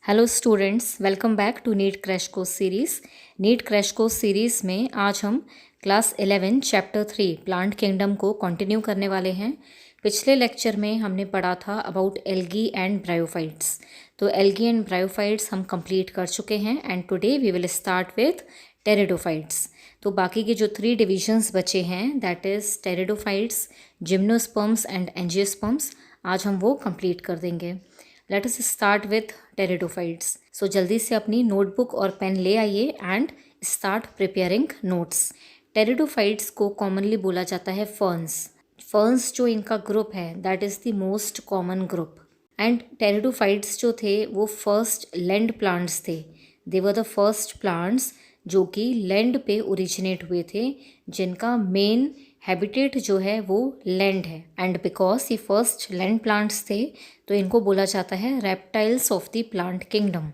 Hello students, welcome back to NEET crash course series. NEET crash course series में आज हम class 11 chapter 3 plant kingdom को continue करने वाले हैं। पिछले लेक्चर में हमने पढ़ा था अबाउट एल्गी एंड ब्रायोफाइट्स। तो एल्गी एंड ब्रायोफाइट्स हम कंप्लीट कर चुके हैं and today we will start with pteridophytes. तो बाकी के जो 3 डिविजन्स बचे हैं that is pteridophytes, gymnosperms and angiosperms, आज हम वो कंप्लीट कर देंगे। Let us start with pteridophytes. So जल्दी से अपनी नोटबुक और पेन ले आइए and start preparing notes. Pteridophytes को कॉमनली बोला जाता है फर्न्स। फर्न्स जो इनका ग्रुप है that is the most common group. And pteridophytes जो थे वो फर्स्ट लैंड प्लांट्स थे। They were the first plants जो कि लैंड पे ओरिजिनेट हुए थे, जिनका मेन हैबिटेट जो है वो लैंड है। एंड बिकॉज ये फर्स्ट लैंड प्लांट्स थे तो इनको बोला जाता है reptiles of the plant kingdom.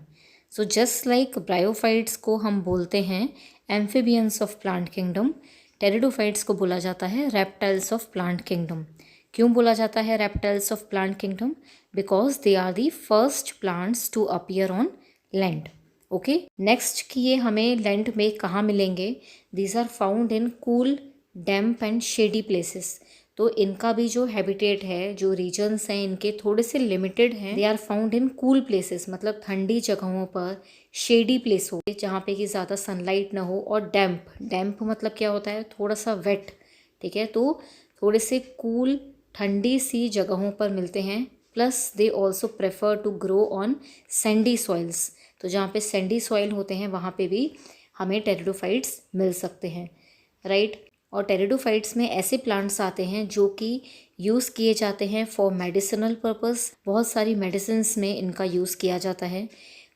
So just like bryophytes को हम बोलते हैं amphibians of plant kingdom, pteridophytes को बोला जाता है रेप्टाइल्स ऑफ प्लांट किंगडम। क्यों बोला जाता है reptiles of plant kingdom? Because they are the first plants to appear on land. Okay, next कि ये हमें लैंड में कहाँ मिलेंगे? These are found in cool, damp and shady places. तो इनका भी जो हैबिटेट है, जो रीजन्स हैं इनके थोड़े से लिमिटेड हैं। They are found in cool places, मतलब ठंडी जगहों पर, शेडी प्लेस हो जहाँ पे कि ज़्यादा सनलाइट ना हो, और डैम्प, डैम्प मतलब क्या होता है? थोड़ा सा वेट, ठीक है। तो थोड़े से कूल ठंडी सी जगहों पर मिलते हैं। Plus they also prefer to grow on sandy soils. तो जहाँ पे सैंडी सॉइल होते हैं वहाँ पे भी हमें टेरिडोफाइट्स मिल सकते हैं, राइट। और टेरिडोफाइट्स में ऐसे प्लांट्स आते हैं जो कि यूज़ किए जाते हैं फॉर मेडिसिनल पर्पस। बहुत सारी मेडिसिन्स में इनका यूज़ किया जाता है।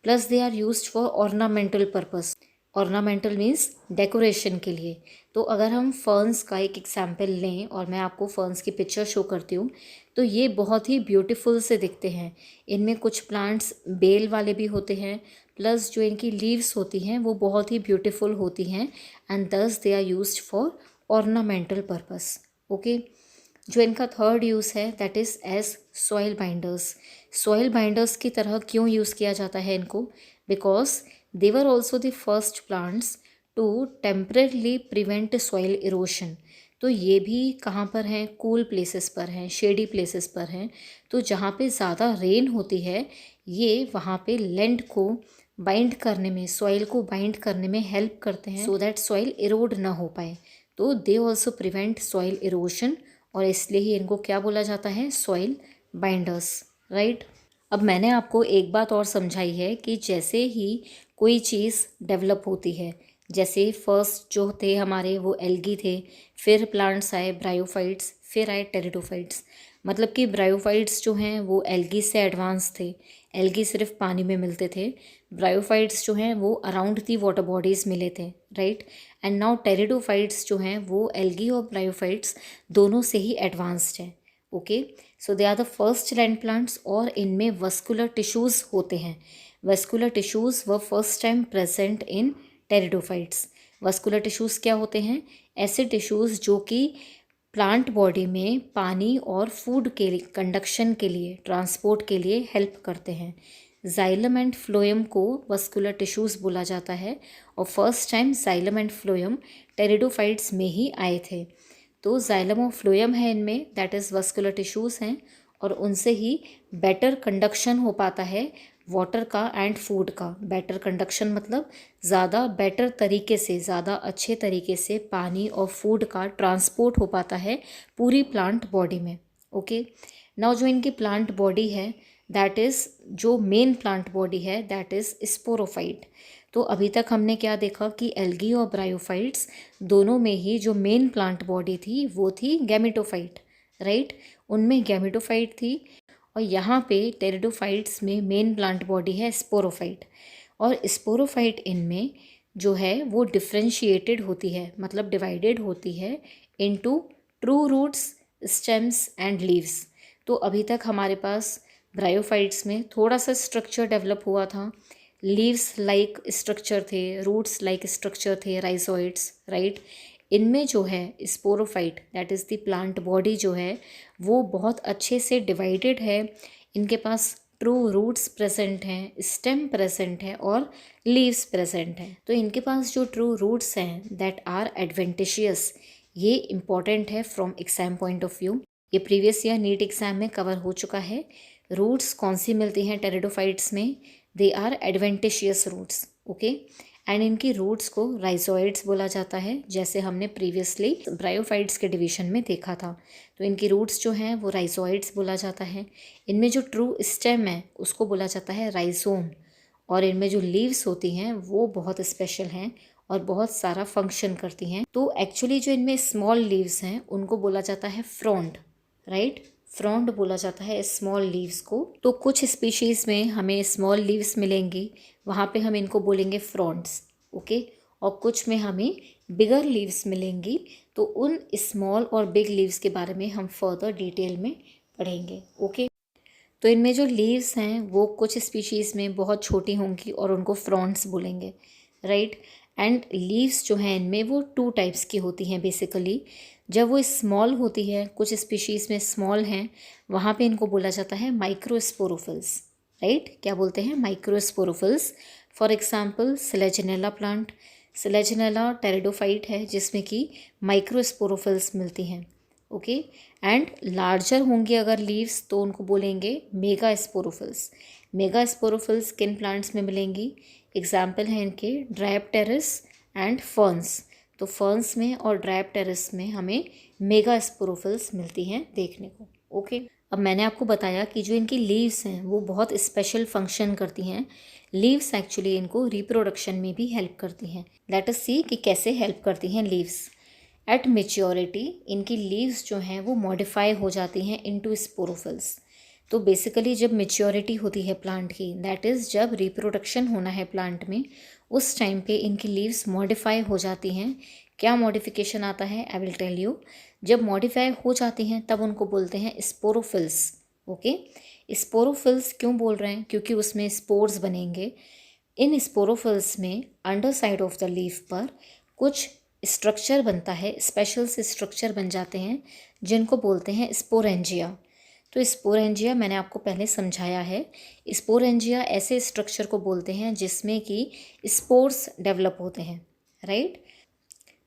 Plus they are used for ornamental purpose. Ornamental means decoration के लिए। तो अगर हम फर्न्स का एक एग्जाम्पल लें और मैं आपको फर्न्स की पिक्चर शो करती हूँ, तो ये बहुत ही ब्यूटीफुल से दिखते हैं। इनमें कुछ प्लांट्स बेल वाले भी होते हैं, प्लस जो इनकी लीव्स होती हैं वो बहुत ही ब्यूटीफुल होती हैं and thus they are used for ornamental purpose. Okay, जो इनका थर्ड यूज़ है that is as soil binders. Soil binders की तरह क्यों यूज़ किया जाता है इनको? Because they were also the first plants to temporarily prevent soil erosion. तो ये भी कहाँ पर हैं? कूल प्लेसेस पर हैं, शेडी प्लेसेस पर हैं। तो जहाँ पे ज़्यादा रेन होती है ये वहाँ पे लैंड को बाइंड करने में, सॉइल को बाइंड करने में हेल्प करते हैं सो दैट सॉइल इरोड ना हो पाए। तो they also prevent soil erosion, और इसलिए ही इनको क्या बोला जाता है? Soil binders, right. अब मैंने आपको एक बात और समझाई है कि जैसे ही कोई चीज़ डेवलप होती है, जैसे फर्स्ट जो थे हमारे वो एल्गी थे, फिर प्लांट्स आए ब्रायोफाइट्स, फिर आए टेरिडोफाइट्स। मतलब कि ब्रायोफाइट्स जो हैं वो एल्गी से एडवांस थे। एल्गी सिर्फ पानी में मिलते थे, ब्रायोफाइट्स जो हैं वो अराउंड दी वाटर बॉडीज़ मिले थे, राइट। एंड नाउ टेरिडोफाइट्स जो हैं वो एल्गी और ब्रायोफाइट्स दोनों से ही एडवांस्ड हैं। Okay, so they are the first land plants, और इनमें वस्कुलर टिश्यूज़ होते हैं। Vascular tissues were first time present in pteridophytes. Vascular tissues क्या होते हैं? ऐसे टिश्यूज़ जो कि प्लांट बॉडी में पानी और फूड के लिए, कंडक्शन के लिए, ट्रांसपोर्ट के लिए हेल्प करते हैं। जाइलम एंड फ्लोएम को वस्कुलर टिश्यूज़ बोला जाता है, और first time xylem and phloem pteridophytes में ही आए थे। तो जाइलम और फ्लोएम है इनमें, दैट इज़ वस्कुलर टिश्यूज़ हैं, और उनसे ही बेटर कंडक्शन हो पाता है वाटर का एंड फूड का। बेटर कंडक्शन मतलब ज़्यादा बेटर तरीके से, ज़्यादा अच्छे तरीके से पानी और फूड का ट्रांसपोर्ट हो पाता है पूरी प्लांट बॉडी में। ओके, नाउ जो इनकी प्लांट बॉडी है दैट इज़, जो मेन प्लांट बॉडी है दैट इज़ स्पोरोफाइट। तो अभी तक हमने क्या देखा कि एल्गी और ब्रायोफाइट्स दोनों में ही जो मेन प्लांट बॉडी थी वो थी गैमेटोफाइट, राइट। उनमें गैमेटोफाइट थी, और यहाँ पे टेरिडोफाइट्स में मेन प्लांट बॉडी है स्पोरोफाइट। और स्पोरोफाइट इनमें जो है वो डिफ्रेंशिएटेड होती है, मतलब डिवाइडेड होती है into true roots, stems and leaves. तो अभी तक हमारे पास ब्रायोफाइट्स में थोड़ा सा स्ट्रक्चर डेवलप हुआ था, लीव्स लाइक स्ट्रक्चर थे, रूट्स लाइक स्ट्रक्चर थे, राइजोइड्स, राइट। इनमें जो है sporophyte that is the plant body जो है वो बहुत अच्छे से डिवाइडेड है। इनके पास ट्रू रूट्स प्रेजेंट हैं, स्टेम प्रेजेंट है और लीव्स प्रेजेंट हैं। तो इनके पास जो ट्रू रूट्स हैं दैट आर एडवेंटिशियस, ये इम्पॉर्टेंट है from exam point of view. ये प्रीवियस ईयर नीट एग्जाम में कवर हो चुका है। रूट्स कौन सी मिलती हैं टेरिडोफाइट्स में? They are adventitious roots, okay. And इनकी रूट्स को राइजोइड्स बोला जाता है, जैसे हमने प्रीवियसली ब्रायोफाइट्स के डिवीजन में देखा था। तो इनकी रूट्स जो हैं वो राइजोइड्स बोला जाता है। इनमें जो ट्रू स्टेम है उसको बोला जाता है राइजोम। और इनमें जो लीव्स होती हैं वो बहुत स्पेशल हैं और बहुत सारा फंक्शन करती हैं। तो एक्चुअली जो इनमें स्मॉल लीव्स हैं उनको बोला जाता है फ्रॉन्ड, राइट। फ्रॉन्ड बोला जाता है स्मॉल लीव्स को। तो कुछ स्पीशीज़ में हमें स्मॉल लीव्स मिलेंगी, वहाँ पे हम इनको बोलेंगे फ्रॉन्ड्स, ओके। और कुछ में हमें बिगर लीव्स मिलेंगी, तो उन स्मॉल और बिग लीव्स के बारे में हम फर्दर डिटेल में पढ़ेंगे, ओके। तो इनमें जो लीव्स हैं वो कुछ स्पीशीज़ में बहुत छोटी होंगी और उनको फ्रॉन्ड्स बोलेंगे, राइट। एंड लीव्स जो हैं इनमें वो 2 टाइप्स की होती हैं बेसिकली। जब वो स्मॉल होती है, कुछ स्पीशीज़ में स्मॉल हैं, वहाँ पे इनको बोला जाता है माइक्रोस्पोरोफिल्स, राइट। क्या बोलते हैं? Microsporophylls. For example selaginella plant, selaginella pteridophyte है जिसमें कि माइक्रोस्पोरोफिल्स मिलती हैं, ओके। एंड लार्जर होंगी अगर लीव्स तो उनको बोलेंगे मेगा स्पोरोफिल्स। मेगा स्पोरोफिल्स किन प्लांट्स में मिलेंगी? एग्जाम्पल हैं इनके ड्रायोप्टेरिस एंड फर्न्स। तो फर्न्स में और ड्रायोप्टेरिस में हमें मेगा स्पोरोफिल्स मिलती हैं देखने को, ओके। अब मैंने आपको बताया कि जो इनकी लीव्स हैं वो बहुत स्पेशल फंक्शन करती हैं। लीव्स एक्चुअली इनको रिप्रोडक्शन में भी हेल्प करती हैं। लेट अस सी कि कैसे हेल्प करती हैं लीव्स। एट मेच्योरिटी इनकी लीव्स जो हैं वो मॉडिफाई हो जाती हैं इनटू स्पोरोफिल्स। तो बेसिकली जब मेच्योरिटी होती है प्लांट की, दैट इज़ जब रिप्रोडक्शन होना है प्लांट में, उस टाइम पे इनकी लीव्स मॉडिफाई हो जाती हैं। क्या मॉडिफिकेशन आता है? I will tell you. जब मॉडिफाई हो जाती हैं तब उनको बोलते हैं स्पोरोफिल्स, ओके। स्पोरोफिल्स क्यों बोल रहे हैं? क्योंकि उसमें स्पोर्स बनेंगे। इन स्पोरोफिल्स में under side of the leaf पर कुछ स्ट्रक्चर बनता है, स्पेशल से स्ट्रक्चर बन जाते हैं जिनको बोलते हैं स्पोरेंजिया। तो स्पोरेंजिया मैंने आपको पहले समझाया है। स्पोरेंजिया ऐसे स्ट्रक्चर को बोलते हैं जिसमें कि स्पोर्स डेवलप होते हैं, राइट।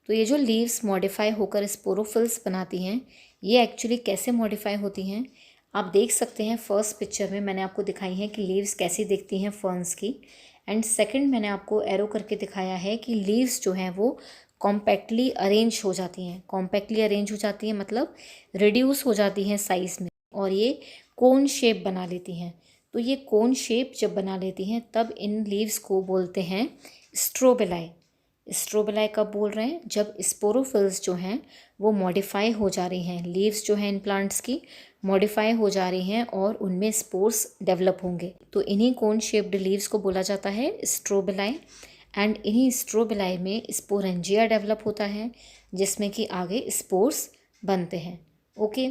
तो ये जो लीव्स मॉडिफाई होकर स्पोरोफिल्स बनाती हैं, ये एक्चुअली कैसे मॉडिफाई होती हैं आप देख सकते हैं। फर्स्ट पिक्चर में मैंने आपको दिखाई है कि लीव्स कैसी दिखती हैं फर्न्स की। एंड सेकंड मैंने आपको एरो करके दिखाया है कि लीव्स जो हैं वो कॉम्पैक्टली अरेंज हो जाती हैं। कॉम्पैक्टली अरेंज हो जाती हैं मतलब रिड्यूस हो जाती हैं साइज़ में और ये कोन शेप बना लेती हैं। तो ये कोन शेप जब बना लेती हैं तब इन लीव्स को बोलते हैं स्ट्रोबेलाई। स्ट्रोबेलाई कब बोल रहे हैं? जब स्पोरोफिल्स जो हैं वो मॉडिफाई हो जा रही हैं। लीव्स जो हैं इन प्लांट्स की मॉडिफाई हो जा रही हैं और उनमें स्पोर्स डेवलप होंगे। तो इन्हीं कोन शेप्ड लीव्स को बोला जाता है स्ट्रोबेलाई। एंड इन्हीं स्ट्रोबेलाई में स्पोरेंजिया डेवलप होता है जिसमें कि आगे स्पोर्स बनते हैं, ओके।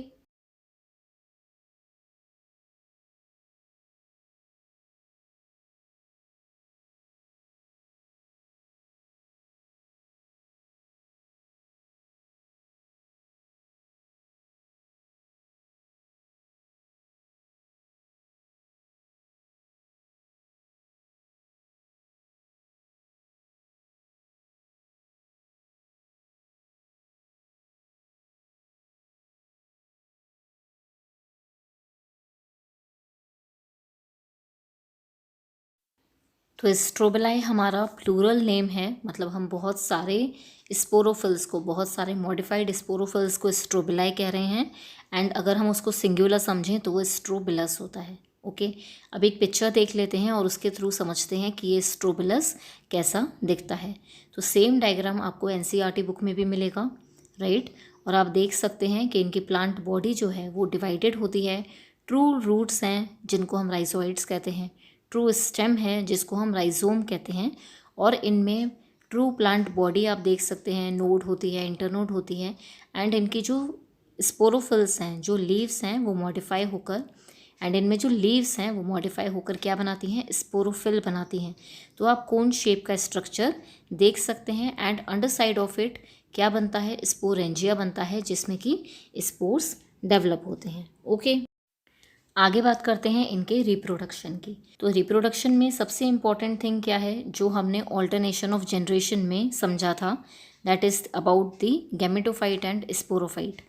तो स्ट्रोबेलाई हमारा प्लूरल नेम है, मतलब हम बहुत सारे स्पोरोफिल्स को, बहुत सारे मॉडिफाइड स्पोरोफिल्स को स्ट्रोबेलाई कह रहे हैं। एंड अगर हम उसको सिंगुलर समझें तो वो स्ट्रोबिलस होता है, ओके। अब एक पिक्चर देख लेते हैं और उसके थ्रू समझते हैं कि ये स्ट्रोबिलस कैसा दिखता है। तो सेम डायग्राम आपको एनसीईआरटी बुक में भी मिलेगा, राइट। और आप देख सकते हैं कि इनकी प्लांट बॉडी जो है वो डिवाइडेड होती है। ट्रू रूट्स हैं जिनको हम राइजोइड्स कहते हैं, ट्रू स्टेम है जिसको हम राइजोम कहते हैं, और इनमें ट्रू प्लांट बॉडी आप देख सकते हैं, नोड होती है, इंटरनोड होती है। एंड इनकी जो स्पोरोफिल्स हैं, जो लीव्स हैं, वो मॉडिफाई होकर, एंड इनमें जो लीव्स हैं वो मॉडिफाई होकर क्या बनाती हैं? स्पोरोफिल बनाती हैं। तो आप कोन शेप का स्ट्रक्चर देख सकते हैं। And under side of it क्या बनता है? स्पोरेंजिया बनता है जिसमें कि स्पोर्स डेवलप होते हैं, ओके। आगे बात करते हैं इनके रिप्रोडक्शन की। तो रिप्रोडक्शन में सबसे इम्पॉर्टेंट थिंग क्या है जो हमने ऑल्टरनेशन ऑफ जनरेशन में समझा था, that is about the gametophyte and sporophyte.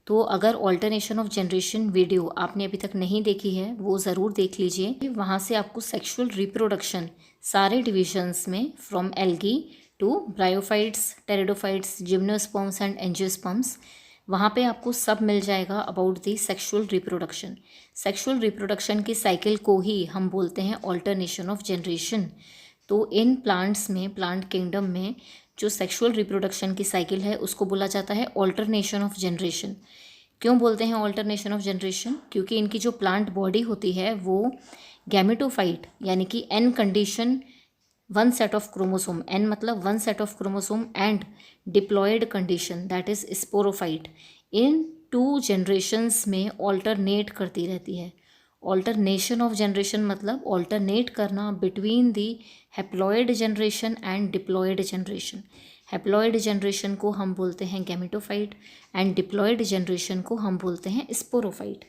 तो अगर ऑल्टरनेशन ऑफ जनरेशन वीडियो आपने अभी तक नहीं देखी है वो ज़रूर देख लीजिए। वहाँ से आपको सेक्सुअल रिप्रोडक्शन सारे डिविजन्स में from algae to bryophytes, pteridophytes, gymnosperms and angiosperms, वहाँ पे आपको सब मिल जाएगा about the sexual reproduction. Sexual reproduction की साइकिल को ही हम बोलते हैं ऑल्टरनेशन ऑफ जनरेशन। तो इन प्लांट्स में, प्लांट किंगडम में जो सेक्सुअल रिप्रोडक्शन की साइकिल है उसको बोला जाता है ऑल्टरनेशन ऑफ जनरेशन। क्यों बोलते हैं ऑल्टरनेशन ऑफ जनरेशन? क्योंकि इनकी जो प्लांट बॉडी होती है वो गैमेटोफाइट यानी कि N condition, one set of chromosome, N मतलब one set of chromosome, and diploid condition that is sporophyte, in two generations में ऑल्टरनेट करती रहती है। ऑल्टरनेशन ऑफ जनरेशन मतलब ऑल्टरनेट करना between the haploid generation and diploid generation. Haploid generation को हम बोलते हैं गैमेटोफाइट एंड डिप्लॉयड जनरेशन को हम बोलते हैं स्पोरोफाइट।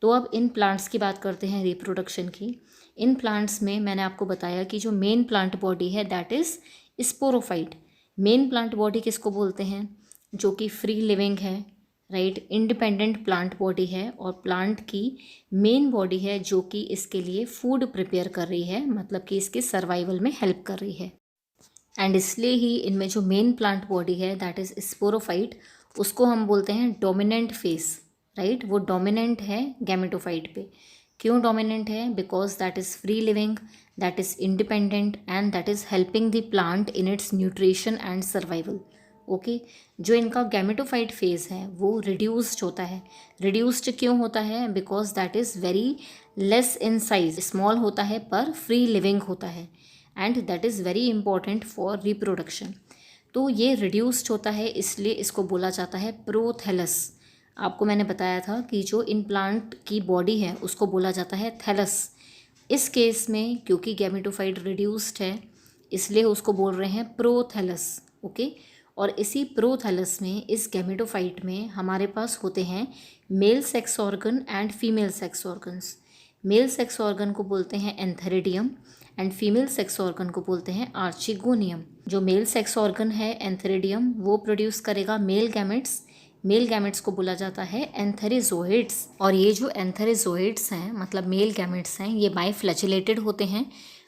तो अब इन प्लांट्स की बात करते हैं रिप्रोडक्शन की। इन प्लांट्स में मैंने आपको बताया कि जो मेन प्लांट बॉडी है that is sporophyte. Main plant body किसको बोलते हैं? जो कि फ्री लिविंग है, राइट, इंडिपेंडेंट प्लांट बॉडी है और प्लांट की मेन बॉडी है जो कि इसके लिए फूड प्रिपेयर कर रही है, मतलब कि इसके सर्वाइवल में हेल्प कर रही है। एंड इसलिए ही इनमें जो मेन प्लांट बॉडी है दैट इज़ स्पोरोफाइट, उसको हम बोलते हैं डोमिनेंट फेस, राइट। वो डोमिनेंट है गैमेटोफाइट पे। क्यों डोमिनेंट है? Because that is free living, that is independent and that is helping the plant in its nutrition and survival. Okay, जो इनका गैमेटोफाइट फेज है वो रिड्यूस्ड होता है। रिड्यूस्ड क्यों होता है? Because that is very less in size, small होता है पर फ्री लिविंग होता है and that is very important for reproduction. तो ये रिड्यूस्ड होता है इसलिए इसको बोला जाता है प्रोथैलस। आपको मैंने बताया था कि जो इन प्लांट की बॉडी है उसको बोला जाता है थैलस। इस केस में क्योंकि गैमेटोफाइट रिड्यूस्ड है इसलिए उसको बोल रहे हैं प्रोथैलस। ओके, और इसी प्रोथैलस में, इस गैमेटोफाइट में हमारे पास होते हैं male sex organ and female sex organs. Male sex organ को बोलते हैं antheridium and female sex organ को बोलते हैं आर्चिगोनियम। जो मेल सेक्स ऑर्गन है एंथेरिडियम वो प्रोड्यूस करेगा मेल गैमेट्स। मेल गैमेट्स को बोला जाता है एंथेरिजोइड्स। और ये जो एंथेरिजोइड्स हैं मतलब मेल गैमेट्स हैं, ये बाइफ्लैजिलेटेड होते हैं।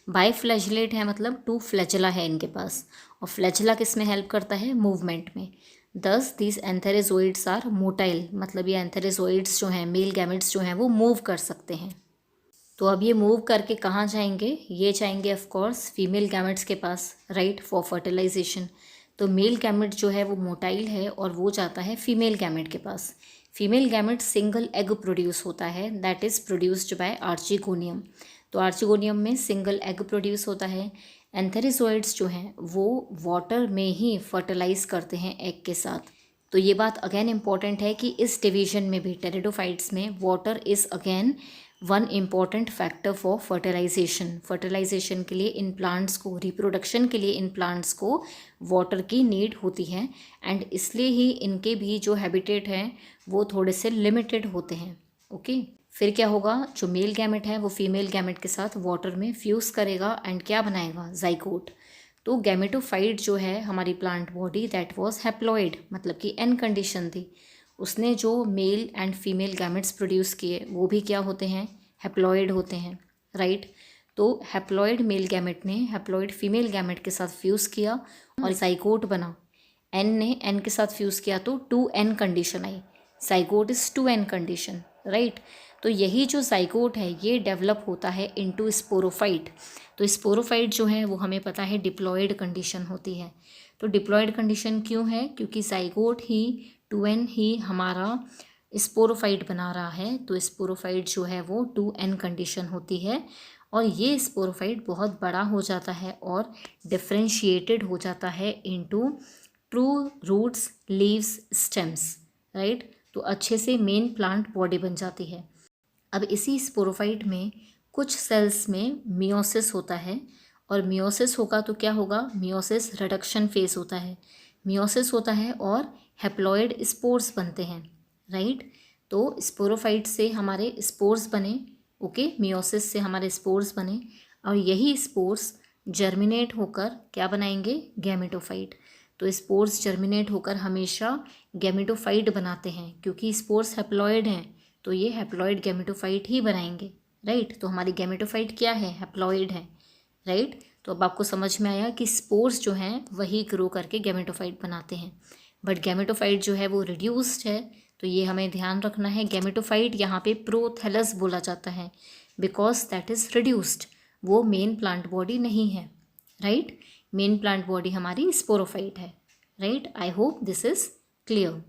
बाइफ्लैजिलेट है मतलब टू फ्लैजिला है इनके पास, और फ्लैजिला किस में हेल्प करता है? मूवमेंट में। दस दीज एंथेरिजोइड्स आर मोटाइल, मतलब ये एंथेरिजोइड्स जो हैं, मेल गैमेट्स जो हैं, वो मूव कर सकते हैं। तो अब ये मूव करके कहाँ जाएंगे? ये जाएंगे ऑफ कोर्स फीमेल गैमेट्स के पास, राइट, फॉर फर्टिलाइजेशन। तो मेल गैमेट जो है वो मोटाइल है और वो जाता है फीमेल गैमेट के पास। Female gamete single egg produce होता है that is produced by archegonium. तो आर्चिगोनियम में सिंगल एग प्रोड्यूस होता है। एंथेरिजोइड्स जो हैं वो वाटर में ही फर्टिलाइज करते हैं एग के साथ। तो ये बात अगेन इम्पॉर्टेंट है कि इस डिवीजन में भी, टेरिडोफाइट्स में, water is again one important factor for fertilisation. Fertilisation के लिए इन प्लांट्स को, रिप्रोडक्शन के लिए इन प्लांट्स को वाटर की नीड होती है एंड इसलिए ही इनके भी जो हैबिटेट हैं वो थोड़े से लिमिटेड होते हैं। ओके, फिर क्या होगा? जो मेल गैमेट है वो फीमेल गैमेट के साथ वाटर में फ्यूज़ करेगा एंड क्या बनाएगा? जाइगोट। तो गैमेटोफाइट जो है हमारी plant body that was haploid, मतलब कि एन कंडीशन थी। उसने जो male and female gametes produce किए वो भी क्या होते हैं? हैप्लॉइड होते हैं, राइट। तो हैप्लॉइड मेल गैमेट ने हैप्लॉइड फीमेल गैमेट के साथ फ्यूज़ किया और जाइगोट बना। एन ने एन के साथ फ्यूज़ किया तो 2n condition I. Zygote is 2n condition, right. तो यही जो जाइगोट है ये डेवलप होता है इनटू स्पोरोफाइट। तो स्पोरोफाइट जो है वो हमें पता है डिप्लॉयड कंडीशन होती है। तो डिप्लॉयड कंडीशन क्यों है? क्योंकि जाइगोट ही 2n ही हमारा स्पोरोफाइट बना रहा है। तो स्पोरोफाइट जो है वो 2n कंडीशन होती है और ये स्पोरोफाइट बहुत बड़ा हो जाता है और डिफ्रेंशिएटेड हो जाता है into true roots, leaves, stems, right. तो अच्छे से मेन प्लांट बॉडी बन जाती है। अब इसी स्पोरोफाइट में कुछ सेल्स में मियोसिस होता है और मियोसिस होगा तो क्या होगा? मियोसिस रिडक्शन फेज होता है। मियोसिस होता है और हैप्लॉइड स्पोर्स बनते हैं, राइट। तो स्पोरोफाइट से हमारे स्पोर्स बने, ओके, मियोसिस से हमारे स्पोर्स बने और यही स्पोर्स जर्मिनेट होकर क्या बनाएंगे, गैमेटोफाइट। तो स्पोर्स जर्मिनेट होकर हमेशा गैमेटोफाइट बनाते हैं, क्योंकि स्पोर्स हैप्लॉइड हैं तो ये हैप्लॉइड गैमेटोफाइट ही बनाएंगे, राइट। तो हमारी गैमेटोफाइट क्या है, हैप्लॉइड है, राइट। तो अब आपको समझ में आया कि स्पोर्स जो हैं वही ग्रो करके गैमेटोफाइट बनाते हैं, बट गैमेटोफाइट जो है वो रिड्यूस्ड है। तो ये हमें ध्यान रखना है, गैमेटोफाइट यहाँ पे प्रोथैलस बोला जाता है बिकॉज दैट इज़ रिड्यूस्ड, वो मेन प्लांट बॉडी नहीं है, राइट। मेन प्लांट बॉडी हमारी स्पोरोफाइट है, right. I hope this is clear.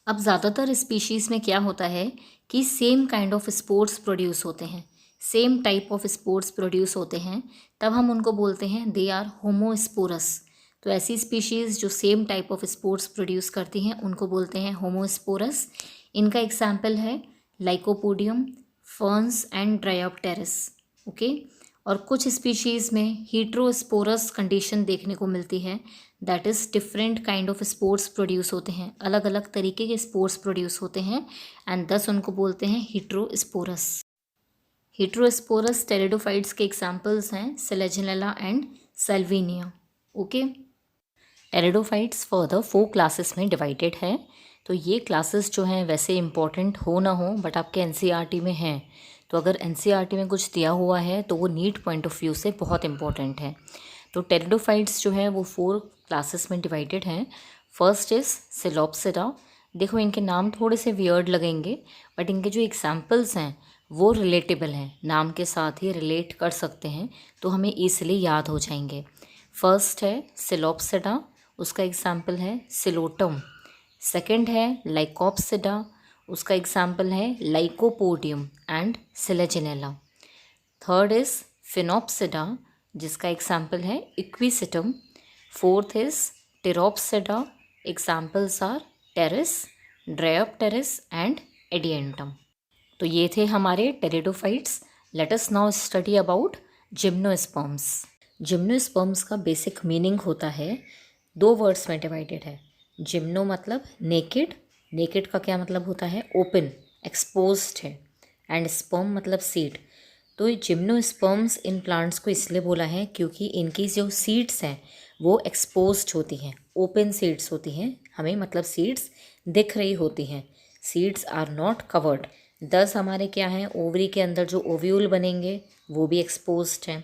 अब ज़्यादातर स्पीशीज़ में क्या होता है कि same kind of spores produce होते हैं, same type of spores produce होते हैं, तब हम उनको बोलते हैं दे आर होमोस्पोरस। तो ऐसी स्पीशीज़ जो same type of spores produce करती हैं उनको बोलते हैं होमोस्पोरस। इनका एग्जाम्पल है lycopodium, ferns and Dryopteris, okay. और कुछ स्पीशीज़ में हीट्रोस्पोरस कंडीशन देखने को मिलती है, that is different kind of spores produce होते हैं, अलग अलग तरीके के स्पोर्स प्रोड्यूस होते हैं एंड दस उनको बोलते हैं हीट्रोस्पोरस। हीट्रोस्पोरस टेरिडोफाइट्स के एग्जाम्पल्स हैं Selaginella and Salvinia, okay. Pteridophytes further 4 classes में डिवाइडेड है। तो ये क्लासेस जो हैं वैसे इंपॉर्टेंट हो ना हो बट आपके एनसीईआरटी में हैं, तो अगर एनसीईआरटी में कुछ दिया हुआ है तो वो नीट पॉइंट ऑफ व्यू से बहुत इंपॉर्टेंट है। तो टेरिडोफाइट्स जो है वो 4 क्लासेस में डिवाइडेड हैं। First is psilopsida. देखो इनके नाम थोड़े से वियर्ड लगेंगे बट इनके जो एग्जाम्पल्स हैं वो रिलेटेबल हैं, नाम के साथ ही रिलेट कर सकते हैं तो हमें ईजिली याद हो जाएंगे। फर्स्ट है सिलोप्सिडा, उसका एग्जाम्पल है सिलोटम। सेकंड है लाइकोप्सिडा, उसका एग्जाम्पल है lycopodium and selaginella. Third is sphenopsida, जिसका एग्जाम्पल है equisetum. Fourth is pteropsida, examples are pteris, dryopteris and adiantum. तो ये थे हमारे pteridophytes. Let us now study about gymnosperms. Gymnosperms का बेसिक मीनिंग होता है, 2 वर्ड्स में डिवाइडेड है। जिम्नो मतलब नेकेड, नेकेड का क्या मतलब होता है, ओपन, एक्सपोज्ड है, एंड स्पर्म मतलब सीड। तो ये जिम्नोस्पर्म्स इन प्लांट्स को इसलिए बोला है क्योंकि इनकी जो सीड्स हैं वो एक्सपोज्ड होती हैं, ओपन सीड्स होती हैं, हमें मतलब सीड्स दिख रही होती हैं, सीड्स आर नॉट कवर्ड। दस हमारे क्या हैं, ओवरी के अंदर जो ओव्यूल बनेंगे वो भी एक्सपोज्ड हैं,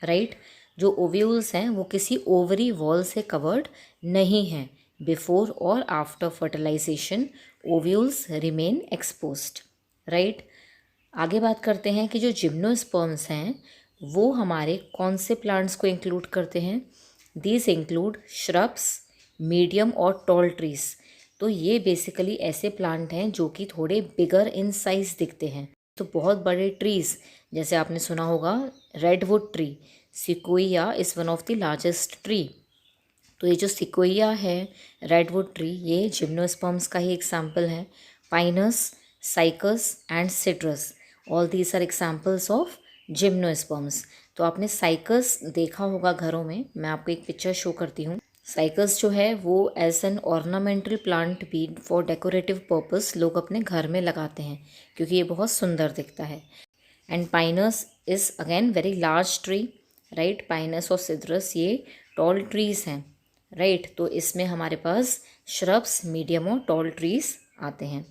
राइट। जो ओव्यूल्स हैं वो किसी ओवरी वॉल से कवर्ड नहीं हैं। बिफोर और after fertilisation ovules remain exposed, right. आगे बात करते हैं कि जो जिम्नोस्पर्म्स हैं वो हमारे कौन से प्लांट्स को इंक्लूड करते हैं। दीज इंक्लूड श्रब्स, मीडियम और टॉल ट्रीज। तो ये बेसिकली ऐसे प्लांट हैं जो कि थोड़े बिगर इन साइज दिखते हैं। तो बहुत बड़े ट्रीज़, जैसे आपने सुना होगा redwood tree, sequoia is one of the largest tree. तो ये जो सिकोया है, रेडवुड ट्री, ये जिम्नोस्पर्म्स का ही एग्जाम्पल है। Pinus, cycas and citrus, all these are examples of gymnosperms. तो आपने साइकस देखा होगा घरों में, मैं आपको एक पिक्चर शो करती हूँ। साइकस जो है वो एज एन ऑर्नामेंटल प्लांट भी फॉर डेकोरेटिव पर्पस लोग अपने घर में लगाते हैं क्योंकि ये बहुत सुंदर दिखता है। And Pinus is again very large tree, right. Pinus और सिट्रस ये टॉल ट्रीज़ हैं, राइट। तो इसमें हमारे पास श्रब्स, मीडियम और टॉल ट्रीज़ आते हैं।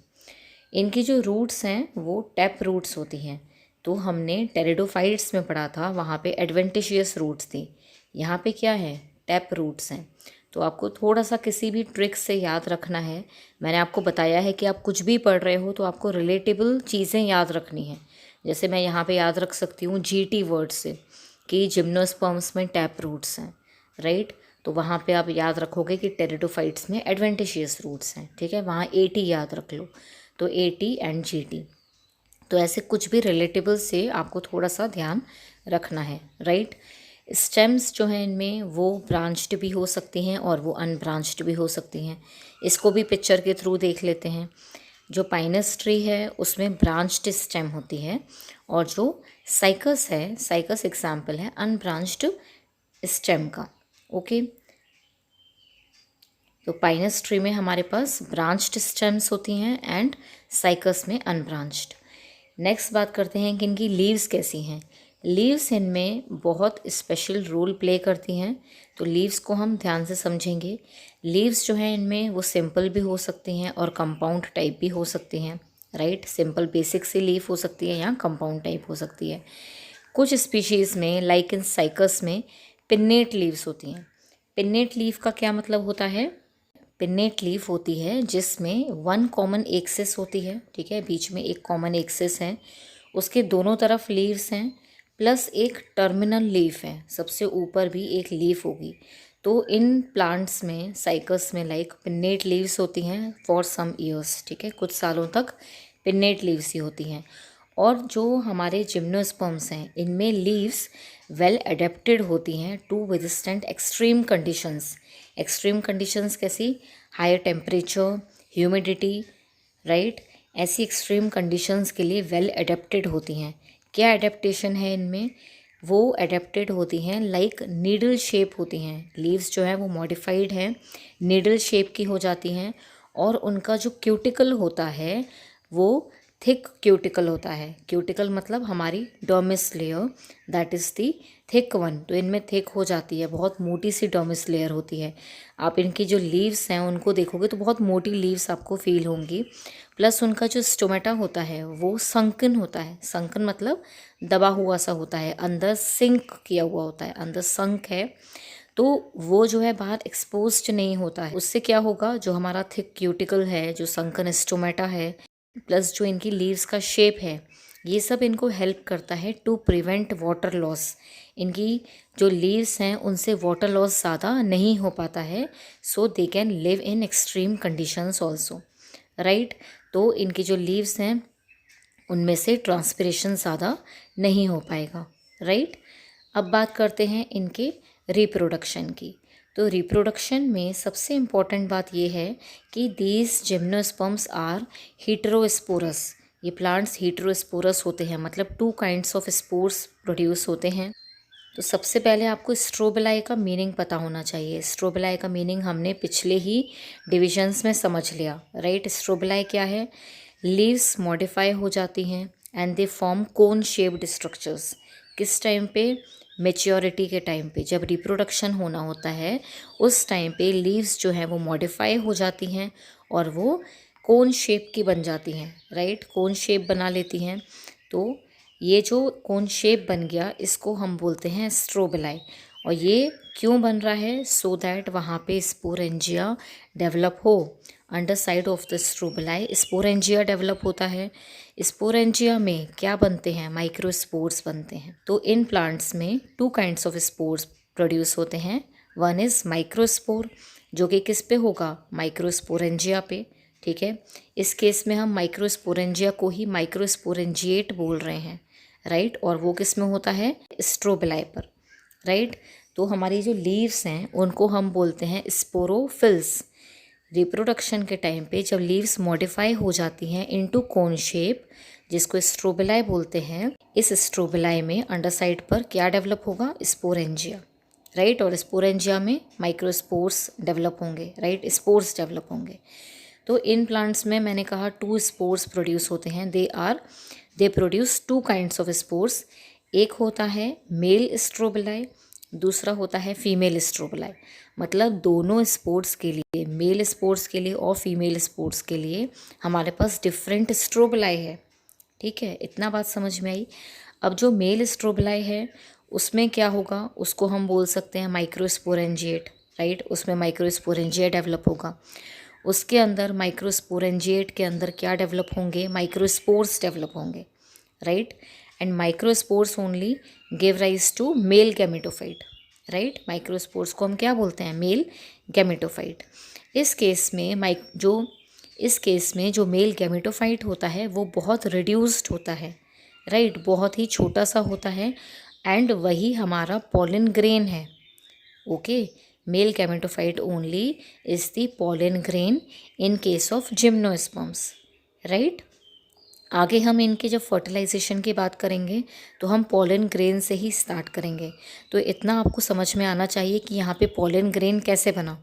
इनकी जो रूट्स हैं वो टैप रूट्स होती हैं। तो तो हमने टेरिडोफाइट्स में पढ़ा था, वहाँ पे एडवेंटिशियस रूट्स थी, यहाँ पे क्या है, टैप रूट्स हैं। तो आपको थोड़ा सा किसी भी ट्रिक से याद रखना है। मैंने आपको बताया है कि आप कुछ भी पढ़ रहे हो तो आपको रिलेटेबल चीज़ें याद रखनी है। जैसे मैं यहाँ पे याद रख सकती हूँ जीटी वर्ड से कि जिम्नोस्पर्म्स में टैप रूट्स हैं, राइट। तो वहाँ पे आप याद रखोगे कि टेरिडोफाइट्स में एडवेंटिशियस रूट्स हैं, ठीक है। वहाँ एटी याद रख लो, तो एटी एंड जीटी। तो ऐसे कुछ भी रिलेटेबल से आपको थोड़ा सा ध्यान रखना है, राइट। स्टेम्स जो हैं इनमें वो ब्रांच्ड भी हो सकती हैं और वो अनब्रांच्ड भी हो सकती हैं। इसको भी पिक्चर के थ्रू देख लेते हैं। जो पाइनस ट्री है उसमें ब्रांच्ड स्टेम होती है, और जो साइकस है, साइकस एग्जाम्पल है अनब्रांच्ड स्टेम का, ओके। तो पाइनस ट्री में हमारे पास ब्रांच्ड स्टेम्स होती हैं एंड साइकस में अनब्रांच्ड। नेक्स्ट बात करते हैं कि इनकी लीव्स कैसी हैं। लीव्स इनमें बहुत स्पेशल रोल प्ले करती हैं, तो लीव्स को हम ध्यान से समझेंगे। लीव्स जो हैं इनमें वो सिंपल भी हो सकती हैं और कंपाउंड टाइप भी हो सकती हैं, राइट। सिंपल बेसिक सी लीफ हो सकती है या कंपाउंड टाइप हो सकती है। कुछ स्पीशीज़ में लाइक इन साइकस में पिन्नेट लीव्स होती हैं। पिन्नेट लीफ का क्या मतलब होता है, पिन्नेट लीफ होती है जिसमें वन कॉमन एक्सिस होती है, ठीक है, बीच में एक कॉमन एक्सिस है, उसके दोनों तरफ लीव्स हैं, प्लस एक टर्मिनल लीफ है, सबसे ऊपर भी एक लीफ होगी। तो इन प्लांट्स में, साइकस में लाइक पिन्नेट लीव्स होती हैं फॉर सम ईयर्स, ठीक है, कुछ सालों तक पिन्नेट लीव्स ही होती हैं। और जो हमारे जिम्नोस्पर्म्स हैं इनमें लीव्स वेल अडेप्टेड होती हैं to withstand extreme conditions. Extreme conditions कैसी, हायर टेम्परेचर, ह्यूमिडिटी, राइट। ऐसी एक्सट्रीम कंडीशंस के लिए वेल अडेप्टेड होती हैं। क्या अडेप्टेशन है इनमें, वो अडेप्टेड होती हैं लाइक नीडल शेप होती हैं। लीव्स जो है वो मॉडिफाइड हैं, नीडल शेप की हो जाती हैं, और उनका जो क्यूटिकल होता है वो थिक क्यूटिकल होता है। क्यूटिकल मतलब हमारी dermis layer, that is the thick one. तो इनमें थिक हो जाती है, बहुत मोटी सी डर्मिस लेयर होती है। आप इनकी जो लीव्स हैं उनको देखोगे तो बहुत मोटी लीव्स आपको फील होंगी। प्लस उनका जो स्टोमेटा होता है वो संकन होता है। संकन मतलब दबा हुआ सा होता है, अंदर सिंक किया हुआ होता है, अंदर संक है, तो वो जो है बाहर एक्सपोज्ड नहीं होता है। उससे क्या होगा, जो हमारा थिक क्यूटिकल है, जो संकन स्टोमेटा है, प्लस जो इनकी लीव्स का शेप है, ये सब इनको हेल्प करता है टू प्रिवेंट वाटर लॉस। इनकी जो लीव्स हैं उनसे वाटर लॉस ज़्यादा नहीं हो पाता है, so they can live in extreme conditions also, right. तो इनकी जो लीव्स हैं उनमें से ट्रांसपिरेशन ज़्यादा नहीं हो पाएगा, राइट। अब बात करते हैं इनके रिप्रोडक्शन की। तो रिप्रोडक्शन में सबसे इम्पॉर्टेंट बात यह है कि दीज जिम्नोस्पर्म्स आर हीटेरोस्पोरस। ये प्लांट्स हीटेरोस्पोरस होते हैं, मतलब 2 काइंड्स ऑफ स्पोर्स प्रोड्यूस होते हैं। तो सबसे पहले आपको स्ट्रोबिलाई का मीनिंग पता होना चाहिए। स्ट्रोबिलाई का मीनिंग हमने पिछले ही डिविजन्स में समझ लिया, राइट। स्ट्रोबिलाई क्या है, लीव्स मॉडिफाई हो जाती हैं and they form cone shaped structures. किस टाइम पे, मेच्योरिटी के टाइम पे, जब रिप्रोडक्शन होना होता है उस टाइम पे लीव्स जो हैं वो मॉडिफाई हो जाती हैं और वो कोन शेप की बन जाती हैं, राइट, कोन शेप बना लेती हैं। तो ये जो कोन शेप बन गया इसको हम बोलते हैं स्ट्रोबिलाई। और ये क्यों बन रहा है, सो दैट वहाँ पे स्पोरेंजिया डेवलप हो। Under side of the strobili sporangia develop होता है। स्पोरेंजिया में क्या बनते हैं, माइक्रोस्पोर्स बनते हैं। तो इन प्लांट्स में 2 काइंड्स ऑफ स्पोर्स प्रोड्यूस होते हैं। वन इज़ माइक्रोस्पोर, जो कि किस पे होगा, माइक्रोस्पोरेंजिया पे, ठीक है। इस केस में हम माइक्रोस्पोरेंजिया को ही माइक्रोस्पोरेंजिएट बोल रहे हैं, राइट। और वो किस में होता है, स्ट्रोबिलाई पर, राइट। तो हमारी जो लीव्स हैं उनको हम बोलते हैं स्पोरोफिल्स। रिप्रोडक्शन के टाइम पे जब लीव्स मॉडिफाई हो जाती हैं इनटू कोन शेप, जिसको स्ट्रोबिलाई बोलते हैं, इस स्ट्रोबिलाई में अंडर साइड पर क्या डेवलप होगा, स्पोरेंजिया, राइट। और स्पोरेंजिया में माइक्रोस्पोर्स डेवलप होंगे, राइट, स्पोर्स डेवलप होंगे। तो इन प्लांट्स में मैंने कहा 2 स्पोर्स प्रोड्यूस होते हैं। They produce 2 kinds of spores. एक होता है मेल स्ट्रोबिलाई, दूसरा होता है फीमेल स्ट्रोबिलाई। मतलब दोनों स्पोर्ट्स के लिए, मेल स्पोर्ट्स के लिए और फीमेल स्पोर्ट्स के लिए हमारे पास डिफरेंट स्ट्रोबिलाई है, ठीक है, इतना बात समझ में आई। अब जो मेल स्ट्रोबिलाई है उसमें क्या होगा, उसको हम बोल सकते हैं माइक्रोस्पोरेंजिएट, राइट। उसमें माइक्रोस्पोरेंजिया डेवलप होगा। उसके अंदर माइक्रोस्पोरेंजिएट के अंदर क्या डेवलप होंगे, माइक्रोस्पोर्स डेवलप होंगे, right. And microspores only give rise to male gametophyte, right. Microspores को हम क्या बोलते हैं, मेल गैमेटोफाइट। इस केस में जो मेल गैमेटोफाइट होता है वो बहुत रिड्यूस्ड होता है, राइट, बहुत ही छोटा सा होता है। एंड वही हमारा पॉलन ग्रेन है, okay. Male gametophyte only is the pollen grain in case of gymnosperms, right. आगे हम इनके जब फर्टिलाइजेशन की बात करेंगे तो हम पॉलन ग्रेन से ही स्टार्ट करेंगे। तो इतना आपको समझ में आना चाहिए कि यहाँ पे पॉलन ग्रेन कैसे बना।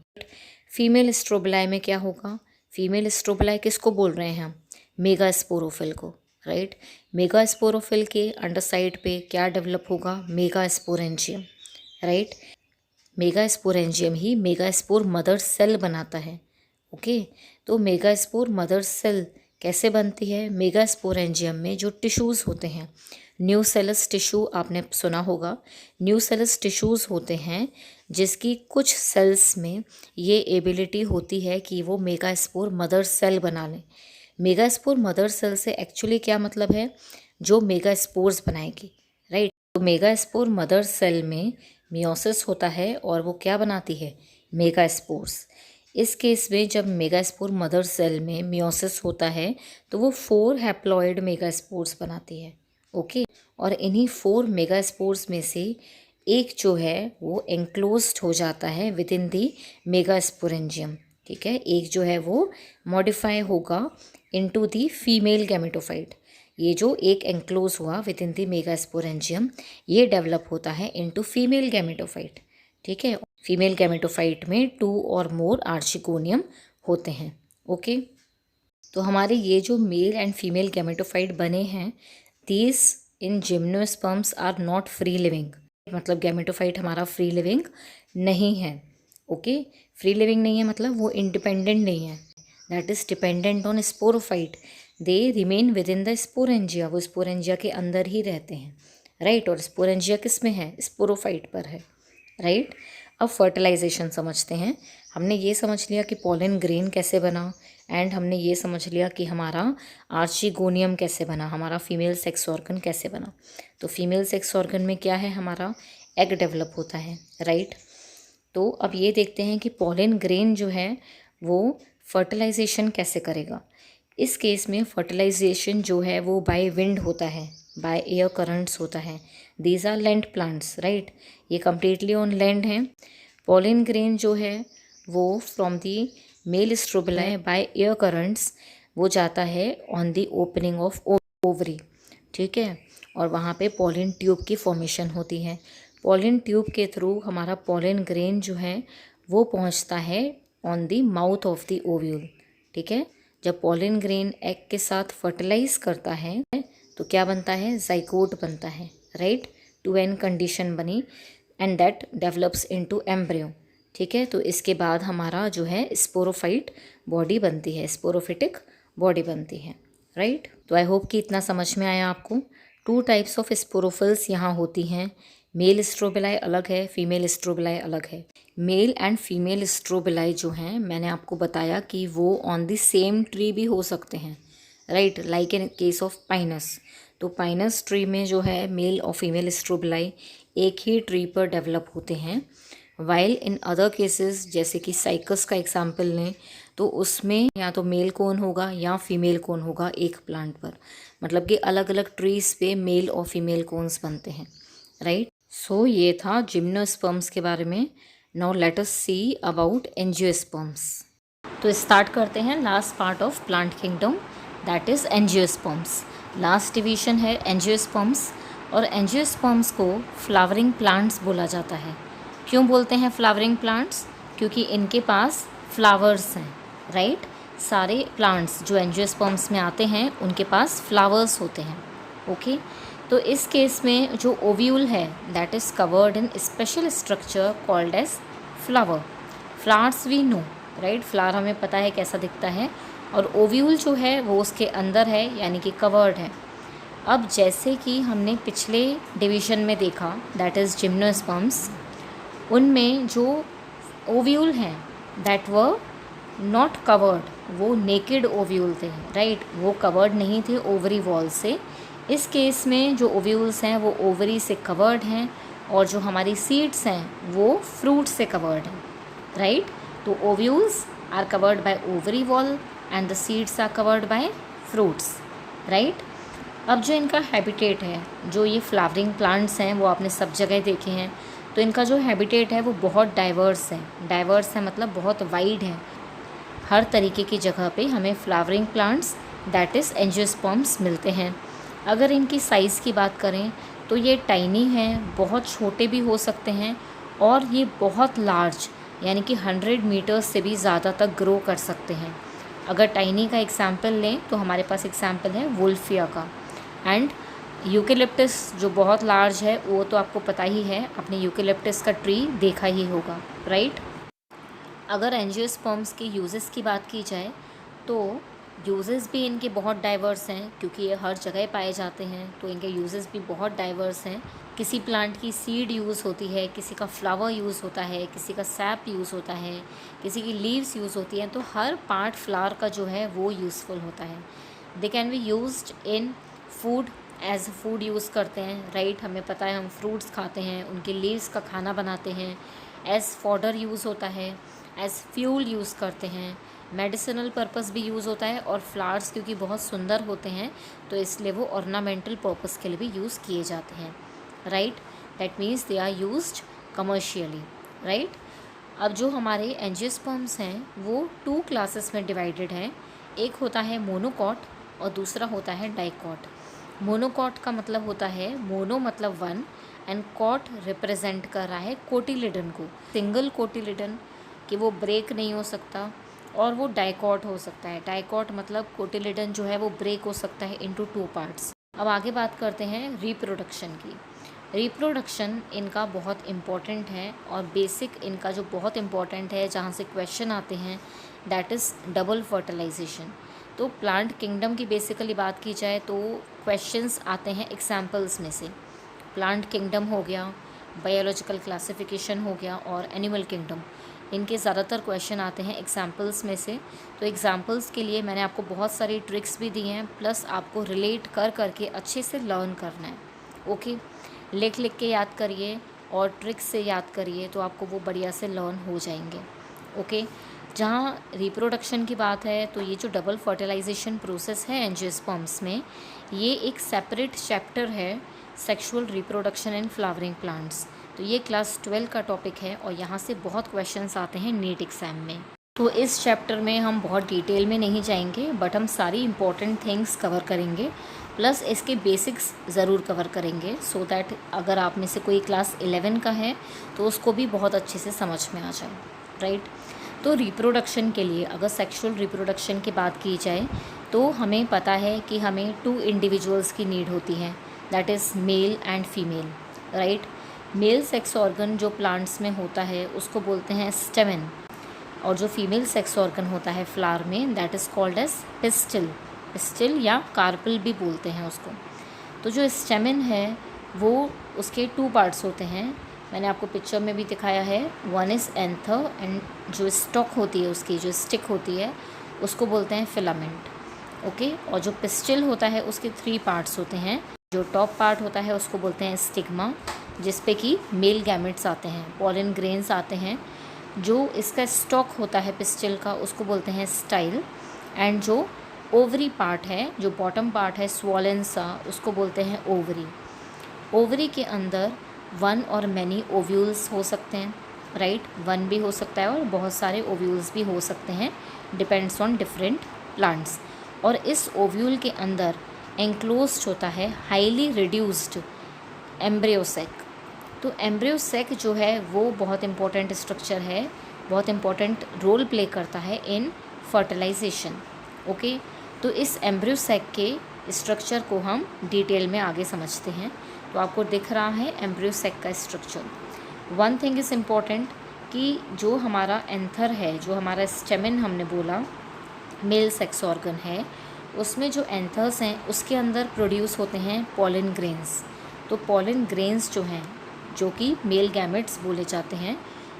फीमेल स्ट्रोबिलाई में क्या होगा, फीमेल स्ट्रोबिलाई किसको बोल रहे हैं हम, मेगास्पोरोफिल को, राइट। मेगास्पोरोफिल के अंडर साइड पे क्या डेवलप होगा, मेगास्पोरेंजियम, राइट। मेगास्पोरेंजियम ही मेगास्पोर मदर सेल बनाता है, ओके। तो मेगास्पोर मदर सेल कैसे बनती है, मेगास्पोरेंजियम में जो टिश्यूज़ होते हैं, न्यूसेलस टिश्यू आपने सुना होगा, न्यूसेलस टिश्यूज़ होते हैं जिसकी कुछ सेल्स में ये एबिलिटी होती है कि वो मेगास्पोर मदर सेल बना लें। मेगास्पोर मदर सेल से एक्चुअली क्या मतलब है, जो मेगास्पोर्स बनाएगी, राइट। तो मेगास्पोर मदर सेल में मियोसिस होता है और वो क्या बनाती है, मेगास्पोर्स। इस केस में जब मेगास्पोर मदर सेल में मियोसिस होता है तो वो 4 हैप्लॉइड मेगास्पोर्स बनाती है, ओके। और इन्हीं 4 मेगास्पोर्स में से एक जो है वो एंक्लोज्ड हो जाता है विद इन दी मेगास्पोरेंजियम, ठीक है। एक जो है वो मॉडिफाई होगा इनटू दी फीमेल गैमेटोफाइट। ये जो एक एंक्लोज हुआ विद इन दी मेगास्पोरेंजियम ये डेवलप होता है इनटू फीमेल गैमेटोफाइट, ठीक है। फीमेल गैमेटोफाइट में 2 और मोर आर्चिगोनियम होते हैं, ओके। तो हमारे ये जो मेल एंड फीमेल गैमेटोफाइट बने हैं, these in gymnosperms are not free living, मतलब गैमेटोफाइट हमारा फ्री लिविंग नहीं है, ओके। फ्री लिविंग नहीं है मतलब वो इंडिपेंडेंट नहीं है, that is dependent on sporophyte. They remain with in the sporangia, वो स्पोरेंजिया के अंदर ही रहते हैं, राइट। और स्पोरेंजिया किस में है, स्पोरोफाइट पर है, राइट। अब फर्टिलाइजेशन समझते हैं। हमने ये समझ लिया कि पॉलन ग्रेन कैसे बना, एंड हमने ये समझ लिया कि हमारा आर्चिगोनियम कैसे बना, हमारा फीमेल सेक्स ऑर्गन कैसे बना। तो फीमेल सेक्स ऑर्गन में क्या है, हमारा एग डेवलप होता है, राइट। तो अब ये देखते हैं कि पॉलन ग्रेन जो है वो फर्टिलाइजेशन कैसे करेगा। इस केस में फर्टिलाइजेशन जो है वो बाय विंड होता है, बाय एयर करंट्स होता है। These are land plants, right. ये कम्प्लीटली ऑन लैंड हैं। पॉलन ग्रेन जो है वो from the male strobili by air currents वो जाता है on the opening of ovary, ठीक है। और वहाँ पे पॉलन ट्यूब की फॉर्मेशन होती है। पॉलन ट्यूब के थ्रू हमारा पॉलन ग्रेन जो है वो पहुँचता है on the mouth of the ovule, ठीक है। जब पॉलन ग्रेन एग के साथ फर्टिलाइज करता है तो क्या बनता है, जाइगोट बनता है, राइट। 2n कंडीशन बनी and that develops into embryo, ठीक है। तो इसके बाद हमारा जो है स्पोरोफाइट बॉडी बनती है, स्पोरोफिटिक बॉडी बनती है, राइट। तो आई होप कि इतना समझ में आया आपको। 2 टाइप्स ऑफ स्पोरोफिल्स यहाँ होती हैं। मेल स्ट्रोबिलाई अलग है, फीमेल स्ट्रोबिलाई अलग है। मेल एंड फीमेल स्ट्रोबिलाई जो हैं मैंने आपको बताया कि वो ऑन द सेम ट्री भी हो सकते हैं, right, like in case of Pinus. तो पाइनस ट्री में जो है मेल और फीमेल स्ट्रोबिलाई एक ही ट्री पर डेवलप होते हैं, वाइल इन अदर केसेस जैसे कि साइकस का एग्जाम्पल लें तो उसमें या तो मेल कोन होगा या फीमेल कोन होगा एक प्लांट पर, मतलब कि अलग अलग ट्रीज पे मेल और फीमेल कोन्स बनते हैं, राइट। सो ये था जिम्नोस्पर्म्स के बारे में। Now let us see about angiosperms. तो स्टार्ट करते हैं last part of plant kingdom, that is angiosperms. Last division है एंजियोस्पर्म्स, और एंजियोस्पर्म्स को फ्लावरिंग प्लांट्स बोला जाता है। क्यों बोलते हैं फ्लावरिंग प्लांट्स, क्योंकि इनके पास फ्लावर्स हैं, राइट। सारे प्लांट्स जो एंजियोस्पर्म्स में आते हैं उनके पास फ्लावर्स होते हैं, ओके। तो इस केस में जो ओव्यूल है that is covered in special structure called as flower. Flowers we know, right, flower हमें पता है कैसा दिखता है, और ओव्यूल जो है वो उसके अंदर है यानी कि कवर्ड है। अब जैसे कि हमने पिछले डिवीज़न में देखा, दैट इज़ जिम्नोस्पर्म्स, उनमें जो ओव्यूल हैं दैट वर नॉट कवर्ड, वो नेकेड ओव्यूल थे, राइट, वो कवर्ड नहीं थे ओवरी वॉल से। इस केस में जो ओव्यूल्स हैं वो ओवरी से कवर्ड हैं, और जो हमारी सीड्स हैं वो फ्रूट से कवर्ड हैं, राइट। तो ovules are covered by ovary wall and the seeds are covered by fruits, right. अब जो इनका हैबिटेट है, जो ये फ्लावरिंग प्लांट्स हैं वो आपने सब जगह देखे हैं, तो इनका जो हैबिटेट है वो बहुत डाइवर्स है। डाइवर्स है मतलब बहुत वाइड है, हर तरीके की जगह पे हमें flowering plants that is angiosperms मिलते हैं। अगर इनकी साइज़ की बात करें तो ये टाइनी हैं, बहुत छोटे भी हो सकते हैं, और ये बहुत लार्ज यानी कि 100 मीटर्स से भी ज़्यादा तक ग्रो कर सकते हैं। अगर टाइनी का एग्जाम्पल लें तो हमारे पास एग्जाम्पल है वुल्फिया का। एंड यूकेलिप्टस जो बहुत लार्ज है, वो तो आपको पता ही है, आपने यूकेलिप्टस का ट्री देखा ही होगा, राइट। अगर एंजियोस्पर्म्स के यूजेस की बात की जाए तो यूजेस भी इनके बहुत डाइवर्स हैं, क्योंकि ये हर जगह पाए जाते हैं, तो इनके यूजेस भी बहुत डाइवर्स हैं। किसी प्लांट की सीड यूज़ होती है, किसी का फ्लावर यूज़ होता है, किसी का सैप यूज़ होता है, किसी की लीव्स यूज़ होती हैं, तो हर पार्ट फ्लावर का जो है वो यूज़फुल होता है। They can be used in food, as food use करते हैं, राइट। हमें पता है हम फ्रूट्स खाते हैं, उनके लीव्स का खाना बनाते हैं, एज फॉडर यूज़ होता है, एज फ्यूल यूज़ करते हैं, मेडिसिनल पर्पस भी यूज़ होता है, और फ्लावर्स क्योंकि बहुत सुंदर होते हैं तो इसलिए वो ऑर्नामेंटल पर्पस के लिए भी यूज़ किए जाते हैं, right. That means they are used commercially, right. अब जो हमारे एंजियोस्पर्म्स हैं वो 2 क्लासेस में डिवाइडेड हैं। एक होता है मोनोकॉट और दूसरा होता है डाइकॉट। मोनोकॉट का मतलब होता है, मोनो मतलब 1 एंड कॉट रिप्रेजेंट कर रहा है कोटिलिडन को, सिंगल कोटिलिडन कि वो ब्रेक नहीं हो सकता, और वो डाइकॉट हो सकता है। डाइकॉट मतलब कोटिलिडन जो है वो ब्रेक हो सकता है इनटू 2 पार्ट्स। अब आगे बात करते हैं रिप्रोडक्शन की। रिप्रोडक्शन इनका बहुत इम्पॉर्टेंट है, और बेसिक इनका जो बहुत इम्पॉर्टेंट है, जहाँ से क्वेश्चन आते हैं, दैट इज़ डबल फर्टिलाइजेशन। तो प्लांट किंगडम की बेसिकली बात की जाए तो क्वेश्चंस आते हैं एग्जाम्पल्स में से। प्लांट किंगडम हो गया, बायोलॉजिकल क्लासिफिकेशन हो गया, और एनिमल किंगडम, इनके ज़्यादातर क्वेश्चन आते हैं एग्जाम्पल्स में से। तो एग्जाम्पल्स के लिए मैंने आपको बहुत सारी ट्रिक्स भी दी हैं, प्लस आपको रिलेट कर करके अच्छे से लर्न करना है, ओके। लिख लिख के याद करिए और ट्रिक्स से याद करिए, तो आपको वो बढ़िया से लर्न हो जाएंगे, ओके। जहाँ रिप्रोडक्शन की बात है तो ये जो डबल फर्टिलाइजेशन प्रोसेस है एंजियोस्पर्म्स में, ये एक सेपरेट चैप्टर है, sexual reproduction in flowering plants. तो ये क्लास 12 का टॉपिक है, और यहाँ से बहुत क्वेश्चंस आते हैं नीट एग्ज़ाम में। तो इस चैप्टर में हम बहुत डिटेल में नहीं जाएंगे, बट हम सारी इंपॉर्टेंट थिंग्स कवर करेंगे, प्लस इसके बेसिक्स ज़रूर कवर करेंगे, सो दैट अगर आप में से कोई क्लास 11 का है तो उसको भी बहुत अच्छे से समझ में आ जाए, राइट। तो रिप्रोडक्शन के लिए अगर सेक्सुअल रिप्रोडक्शन की बात की जाए तो हमें पता है कि हमें 2 इंडिविजुअल्स की नीड होती है, that is male and female, right. Male sex organ जो प्लांट्स में होता है उसको बोलते हैं स्टेमन, और जो फीमेल सेक्स ऑर्गन होता है फ्लावर में, that is called as pistil, pistil या कार्पल भी बोलते हैं उसको। तो जो स्टेमन है वो उसके 2 पार्ट्स होते हैं, मैंने आपको पिक्चर में भी दिखाया है। वन इज़ एंथर, एंड जो स्टॉक होती है उसकी, जो स्टिक होती है, उसको बोलते हैं फिलामेंट, ओके। और जो पिस्टिल होता है उसके 3 पार्ट्स होते हैं। जो टॉप पार्ट होता है उसको बोलते हैं स्टिग्मा, जिस पे कि मेल गैमेट्स आते हैं, पॉलन ग्रेन्स आते हैं। जो इसका स्टॉक होता है पिस्टिल का, उसको बोलते हैं स्टाइल। एंड जो ओवरी पार्ट है, जो बॉटम पार्ट है स्वॉलन सा, उसको बोलते हैं ओवरी। ओवरी के अंदर 1 और मैनी ओव्यूल्स हो सकते हैं, राइट। 1 भी हो सकता है और बहुत सारे ओव्यूल्स भी हो सकते हैं, डिपेंड्स ऑन डिफरेंट प्लांट्स। और इस ओव्यूल के अंदर एंक्लोज्ड होता है हाईली रिड्यूस्ड एम्ब्रियोसेक। तो एम्ब्रियोसेक जो है वो बहुत इंपॉर्टेंट स्ट्रक्चर है, बहुत इंपॉर्टेंट रोल प्ले करता है इन फर्टिलाइजेशन, ओके। तो इस एम्ब्रियोसेक के स्ट्रक्चर को हम डिटेल में आगे समझते हैं। तो आपको दिख रहा है एम्ब्रियोसेक का structure. One thing is important कि जो हमारा एंथर है, जो हमारा स्टेमन हमने बोला मेल सेक्स ऑर्गन है, उसमें जो एंथर्स हैं उसके अंदर प्रोड्यूस होते हैं पॉलन ग्रेन्स। तो पॉलन ग्रेन्स जो हैं, जो कि मेल गैमेट्स बोले जाते हैं,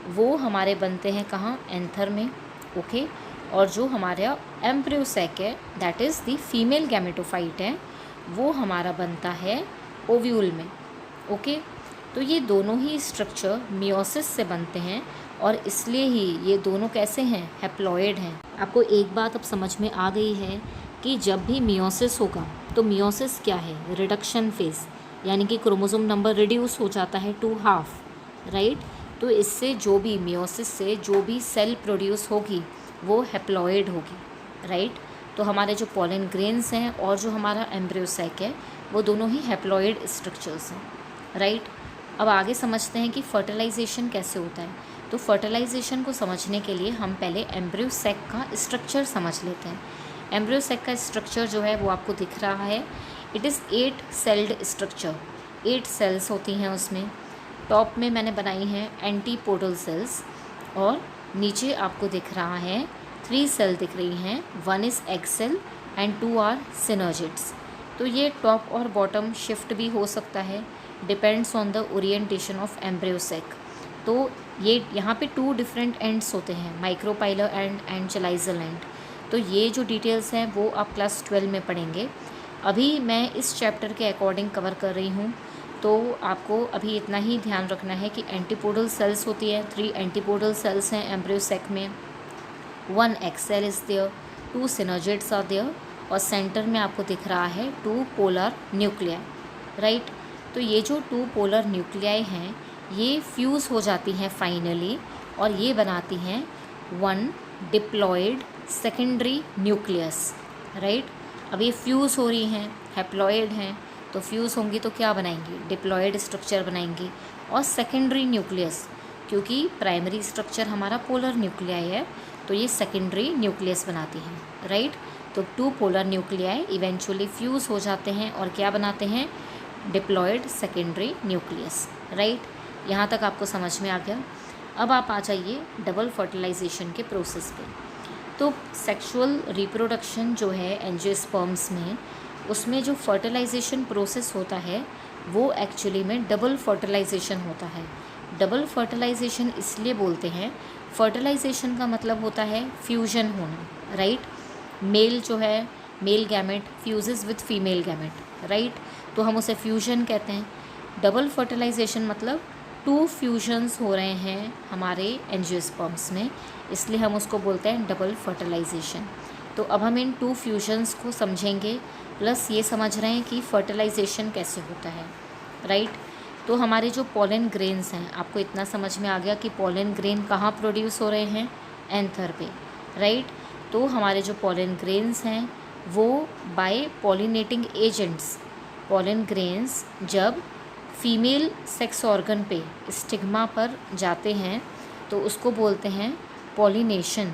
वो हमारे बनते हैं कहाँ? एंथर में। ओके। और जो हमारा एम्ब्रियोसैक है, that is the female gametophyte है, वो हमारा बनता है ओव्यूल में। ओके। तो ये दोनों ही स्ट्रक्चर मियोसिस से बनते हैं और इसलिए ही ये दोनों कैसे हैं? हैप्लॉइड हैं। आपको एक बात अब समझ में आ गई है कि जब भी मियोसिस होगा तो मियोसिस क्या है? रिडक्शन फेज, यानी कि क्रोमोसोम नंबर रिड्यूस हो जाता है टू हाफ, राइट। तो इससे जो भी मियोसिस से जो भी सेल प्रोड्यूस होगी वो हैप्लॉइड होगी, राइट। तो हमारे जो पॉलन ग्रेन्स हैं और जो हमारा एम्ब्रियोसैक है वो दोनों ही हैप्लॉइड स्ट्रक्चर्स हैं, राइट। अब आगे समझते हैं कि फर्टिलाइजेशन कैसे होता है। तो फर्टिलाइजेशन को समझने के लिए हम पहले एम्ब्रियोसैक का स्ट्रक्चर समझ लेते हैं। एम्ब्रियोसैक का स्ट्रक्चर जो है वो आपको दिख रहा है। It is 8 celled structure, 8 cells होती हैं उसमें। टॉप में मैंने बनाई हैं एंटीपोडल सेल्स और नीचे आपको दिख रहा है 3 सेल दिख रही हैं। 1 is egg cell and 2 are synergids. तो ये टॉप और बॉटम शिफ्ट भी हो सकता है, depends on the orientation of embryo sac. तो ये यहाँ पे 2 डिफरेंट एंड्स होते हैं, माइक्रोपाइलर एंड एंड चलाइजल एंड। तो ये जो डिटेल्स हैं वो आप क्लास 12 में पढ़ेंगे। अभी मैं इस चैप्टर के अकॉर्डिंग कवर कर रही हूँ, तो आपको अभी इतना ही ध्यान रखना है कि एंटीपोडल सेल्स होती है, 3 एंटीपोडल सेल्स हैं एम्ब्रियोसैक में, 1 egg cell is there, 2 synergids are there और सेंटर में आपको दिख रहा है 2 पोलर न्यूक्लियाई, राइट। तो ये जो 2 पोलर न्यूक्लियाई हैं ये फ्यूज़ हो जाती हैं फाइनली और ये बनाती हैं 1 डिप्लॉयड सेकेंडरी न्यूक्लियस, राइट। अब ये फ्यूज़ हो रही हैं, हैप्लॉयड हैं, तो फ्यूज़ होंगी तो क्या बनाएंगी? डिप्लॉयड स्ट्रक्चर बनाएंगी। और सेकेंडरी न्यूक्लियस, क्योंकि प्राइमरी स्ट्रक्चर हमारा पोलर न्यूक्लियाई है तो ये सेकेंडरी न्यूक्लियस बनाती हैं, राइट। तो 2 पोलर न्यूक्लियाई इवेंचुअली फ्यूज़ हो जाते हैं और क्या बनाते हैं? Diploid secondary nucleus, right. यहाँ तक आपको समझ में आ गया। अब आप आ जाइए डबल फर्टिलाइजेशन के प्रोसेस पे। तो सेक्सुअल रिप्रोडक्शन जो है एंजियोस्पर्म्स में, उसमें जो फर्टिलाइजेशन प्रोसेस होता है वो एक्चुअली में डबल फर्टिलाइजेशन होता है। डबल फर्टिलाइजेशन इसलिए बोलते हैं, फर्टिलाइजेशन का मतलब होता है फ्यूजन होना, राइट। मेल जो है, mail gamete fuses with female gamete, right, तो हम उसे फ्यूजन कहते हैं। डबल फर्टिलाइजेशन मतलब 2 फ्यूजन्स हो रहे हैं हमारे एंजियोस्पर्म्स में, इसलिए हम उसको बोलते हैं डबल फर्टिलाइजेशन। तो अब हम इन 2 फ्यूजन्स को समझेंगे, प्लस ये समझ रहे हैं कि फर्टिलाइजेशन कैसे होता है, राइट। तो हमारे जो पॉलन ग्रेन्स हैं, आपको इतना समझ में आ गया कि पॉलन ग्रेन कहाँ प्रोड्यूस हो रहे हैं? एंथर पे, राइट। तो हमारे जो पॉलन ग्रेन्स हैं वो by pollinating agents, pollen grains जब फीमेल सेक्स ऑर्गन पे स्टिग्मा पर जाते हैं तो उसको बोलते हैं पॉलिनेशन।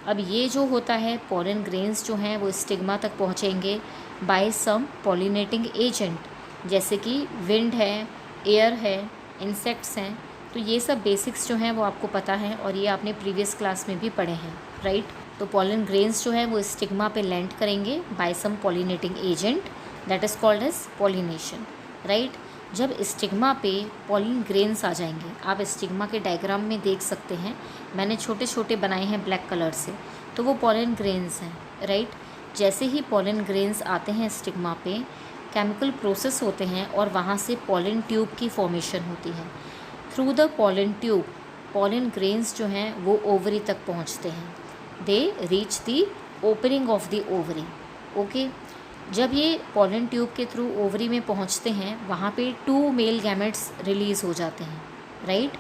अब ये जो होता है, पॉलन ग्रेन्स जो हैं वो स्टिग्मा तक पहुँचेंगे बाय सम पॉलिनेटिंग एजेंट, जैसे कि विंड है, एयर है, इंसेक्ट्स हैं। तो ये सब बेसिक्स जो हैं वो आपको पता है और ये आपने प्रीवियस क्लास में भी पढ़े हैं, राइट। तो पॉलन ग्रेन्स जो है वो स्टिग्मा पे लैंड करेंगे by some pollinating agent, that is called as pollination, right. जब स्टिग्मा पे पॉलन ग्रेन्स आ जाएंगे, आप स्टिग्मा के डायग्राम में देख सकते हैं, मैंने छोटे छोटे बनाए हैं ब्लैक कलर से, तो वो पॉलन ग्रेन्स हैं, राइट। जैसे ही पॉलन ग्रेन्स आते हैं स्टिग्मा पे, केमिकल प्रोसेस होते हैं और वहाँ से पॉलन ट्यूब की फॉर्मेशन होती है। Through the pollen tube pollen grains जो हैं वो ओवरी तक पहुँचते हैं, they reach the opening of the ovary, okay. जब ये पॉलन ट्यूब के थ्रू ओवरी में पहुँचते हैं वहाँ पे 2 मेल गैमेट्स रिलीज़ हो जाते हैं, right.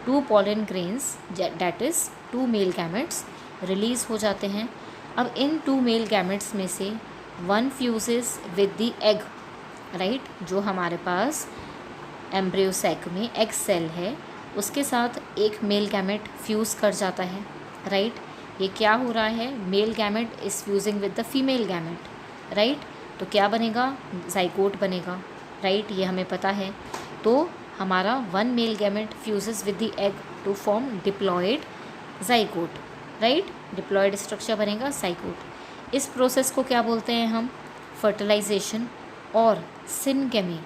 2 pollen grains that is 2 male gametes release हो जाते हैं। अब इन 2 मेल गैमेट्स में से 1 fuses with the egg, right. जो हमारे पास एम्ब्रियोसैक में एग सेल है उसके साथ एक मेल गैमेट फ्यूज़ कर जाता है, राइट। ये क्या हो रहा है? Male gamete is fusing with the female gamete, right. तो क्या बनेगा? जाइगोट बनेगा, राइट, ये हमें पता है। तो हमारा 1 male gamete fuses with the egg to form diploid zygote, right. Diploid structure बनेगा जाइगोट। इस प्रोसेस को क्या बोलते हैं हम? फर्टिलाइजेशन। और syngamy,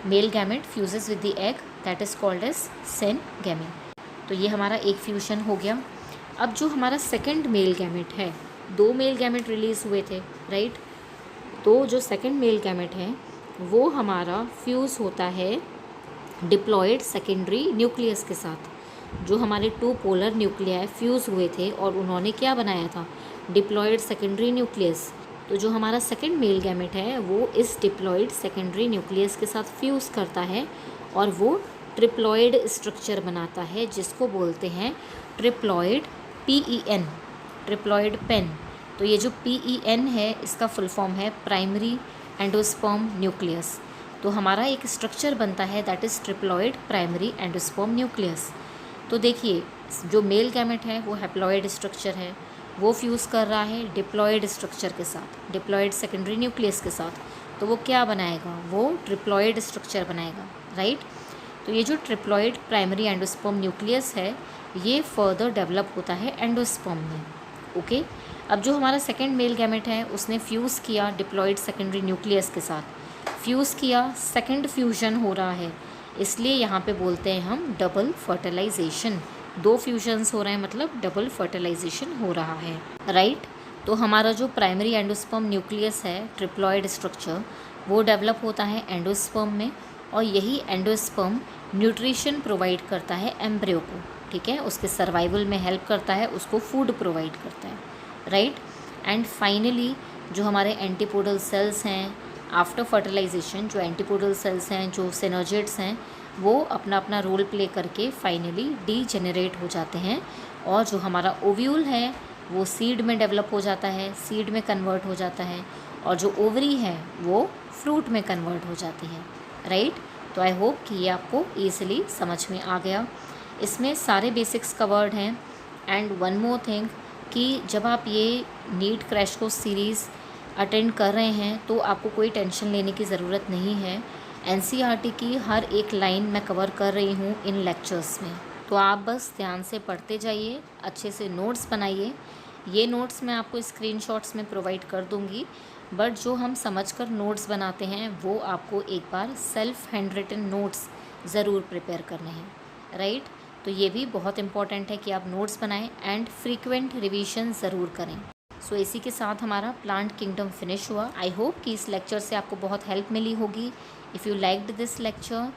male gamete fuses with the egg, that is called as syngamy. तो ये हमारा एक फ्यूजन हो गया। अब जो हमारा सेकंड मेल गैमेट है, 2 मेल गैमेट रिलीज़ हुए थे, राइट? तो जो सेकंड मेल गैमेट है वो हमारा फ्यूज़ होता है डिप्लॉयड सेकेंडरी न्यूक्लियस के साथ। जो हमारे 2 पोलर न्यूक्लियाई फ्यूज़ हुए थे और उन्होंने क्या बनाया था? Diploid secondary nucleus. तो जो हमारा सेकंड मेल गैमेट है वो इस डिप्लॉयड सेकेंडरी न्यूक्लियस के साथ फ्यूज़ करता है और वो ट्रिप्लॉयड स्ट्रक्चर बनाता है, जिसको बोलते हैं ट्रिप्लॉयड PEN, ट्रिप्लॉयड पेन। तो ये जो PEN है इसका फुल फॉर्म है प्राइमरी एंडोस्पर्म न्यूक्लियस। तो हमारा एक स्ट्रक्चर बनता है that is triploid primary endosperm nucleus. तो देखिए, जो मेल गैमेट है वो हैप्लॉयड स्ट्रक्चर है, वो फ्यूज़ कर रहा है डिप्लॉयड स्ट्रक्चर के साथ, डिप्लॉयड सेकेंडरी न्यूक्लियस के साथ। तो वो क्या बनाएगा? वो ट्रिप्लॉयड स्ट्रक्चर बनाएगा, राइट? तो ये जो ट्रिप्लॉयड प्राइमरी एंडोस्पर्म न्यूक्लियस है ये फर्दर डेवलप होता है एंडोस्पर्म में, ओके? अब जो हमारा सेकेंड मेल गैमेट है उसने फ्यूज़ किया डिप्लॉयड सेकेंडरी न्यूक्लियस के साथ, फ्यूज़ किया, सेकेंड फ्यूजन हो रहा है, इसलिए यहाँ पे बोलते हैं हम डबल फर्टिलाइजेशन। 2 फ्यूजन्स हो रहे हैं मतलब डबल फर्टिलाइजेशन हो रहा है, राइट? तो हमारा जो प्राइमरी एंडोस्पर्म न्यूक्लियस है, ट्रिप्लॉयड स्ट्रक्चर, वो डेवलप होता है एंडोस्पर्म में और यही एंडोस्पर्म न्यूट्रिशन प्रोवाइड करता है एम्ब्रियो को, ठीक है? उसके सर्वाइवल में हेल्प करता है, उसको फूड प्रोवाइड करता है, राइट? एंड फाइनली जो हमारे एंटीपोडल सेल्स हैं आफ्टर फर्टिलाइजेशन, जो एंटीपोडल सेल्स हैं, जो सिनर्जिड्स हैं, वो अपना अपना रोल प्ले करके फाइनली डीजेनरेट हो जाते हैं और जो हमारा ओव्यूल है वो सीड में डेवलप हो जाता है, सीड में कन्वर्ट हो जाता है और जो ओवरी है वो फ्रूट में कन्वर्ट हो जाती है, राइट? तो आई होप कि ये आपको ईजिली समझ में आ गया। इसमें सारे बेसिक्स कवर्ड हैं। एंड वन मोर थिंग कि जब आप ये NEET crash course series attend कर रहे हैं तो आपको कोई टेंशन लेने की ज़रूरत नहीं है। NCERT की हर एक लाइन मैं कवर कर रही हूँ इन लेक्चर्स में, तो आप बस ध्यान से पढ़ते जाइए, अच्छे से नोट्स बनाइए। ये नोट्स मैं आपको स्क्रीनशॉट्स में प्रोवाइड कर दूँगी, बट जो हम समझकर नोट्स बनाते हैं वो आपको एक बार सेल्फ हैंड रिटन नोट्स ज़रूर प्रिपेयर करने हैं, राइट? तो ये भी बहुत इंपॉर्टेंट है कि आप नोट्स बनाएं एंड फ्रीक्वेंट रिवीजन ज़रूर करें। सो इसी के साथ हमारा प्लांट किंगडम फिनिश हुआ। आई होप कि इस लेक्चर से आपको बहुत हेल्प मिली होगी। If you liked this lecture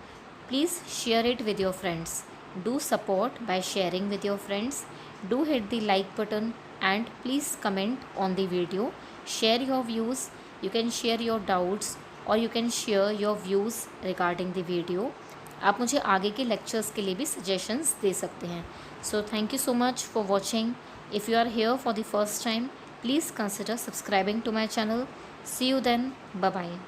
please share it with your friends. Do support by sharing with your friends. Do hit the like button and please comment on the video. Share your views. You can share your doubts or you can share your views regarding the video. आप मुझे आगे के lectures के लिए भी suggestions दे सकते हैं. So thank you so much for watching. If you are here for the first time, please consider subscribing to my channel. See you then. Bye bye.